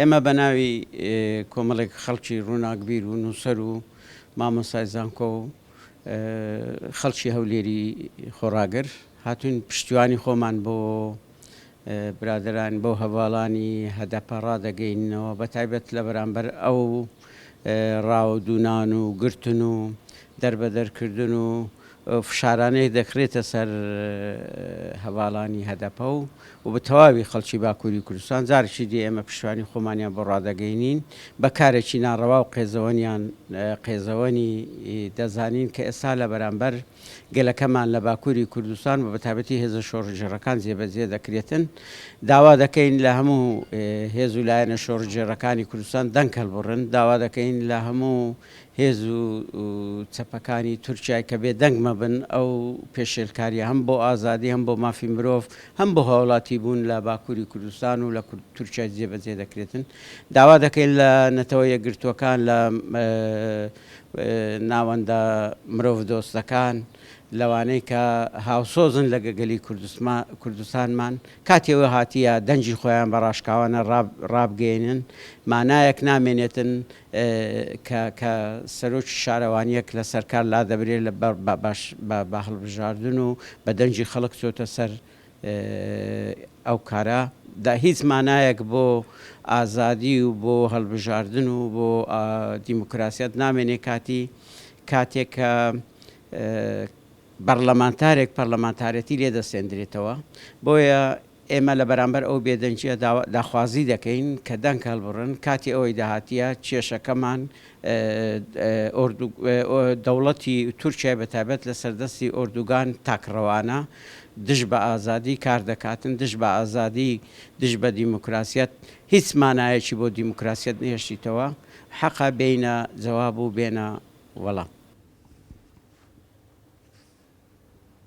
ئێمە بەناوی کۆمەڵێک خەڵکی ڕووناکبیر و نووسەر و مامۆستای زانکۆ و خەڵکی هەولێری خۆڕاگەر هاتوون پشتیوانی خۆمان بۆ برادران بۆ هەواڵانی هەدەپە ڕادەگەینەوە بە تایبەت لە بەرامبەر ئەو ڕاودونان و گرتن و دەربەدەرکردن و فشارانەی دەکرێتە سەر هەواڵانی هەدەپە و بە تەواوی خەڵکی باکووری کوردستان جارێکی دی ئێمە پشتیوانی خۆمانیان بۆ ڕادەگەینین بە کارێکی ناڕەوا و قێزەوەنی دەزانین کە ئێستا لە بەرامبەر گەلەکەمان لە باکووری کوردستان و بە تایبەتی هێزە شۆڕژێڕەکان جێبەجێ دەکرێتن داوا دەکەین لە هەموو هێز و لایەنە شۆڕژێڕەکانی کوردستان دەنگ هەڵبڕن داوا دەکەین لە هەموو هێز و چەپەکانی تورکیای کە بێ دەنگ مەبن ئەو پێشێلکاریە هەم بۆ ئازادی هەم بۆ مافی مرۆڤ هەم بۆ هاوڵاتی بوون لە باکووری کوردستان و لە تورکیا جێبەجێ دەکرێتن داوا دەکەین لە نەتەوە یەکگرتووەکان لە ناوەندە مرۆڤ دۆستەکان لەوانەی کە هاوسۆزن لە گەگەلی کوردستانمان کاتێوە هاتیە دەنجی خۆیان بە ڕاشکاوانە ڕابگەێنن مانایەک نامێنێتن کە سەرۆکی شارەوانیەک لە سەرکار لا دەبرێت لە بە هەڵبژاردن و بە دەنجی خەڵک چۆتە سەر ئەو کارە دا هیچ مانایەک بۆ ئازادی و بۆ هەڵبژاردن و بۆ دیموکراسیەت نامێنێ کاتێک کە بەرلەمانتارێک پەرلەمانتارەتی لێ دەسێندرێتەوە بۆیە ئێمە لە بەرامبەر ئەو بێدەنجیە داخوازی دەکەین کە دەنگ هەڵبڕن کاتی ئەوەی داهاتیە کێشەکەمان دەوڵەتی تورکیا بەتایبەت لە سەردەستی ئۆردوگان تاکڕەوانە دژ بە ئازادی کار دەکاتن دژ بە ئازادی دژ بە دیموکراسیەت هیچ مانایەکی بۆ دیموکراسیەت نێشتیتەوە حەقا بینە جەواب و بێنە وەڵام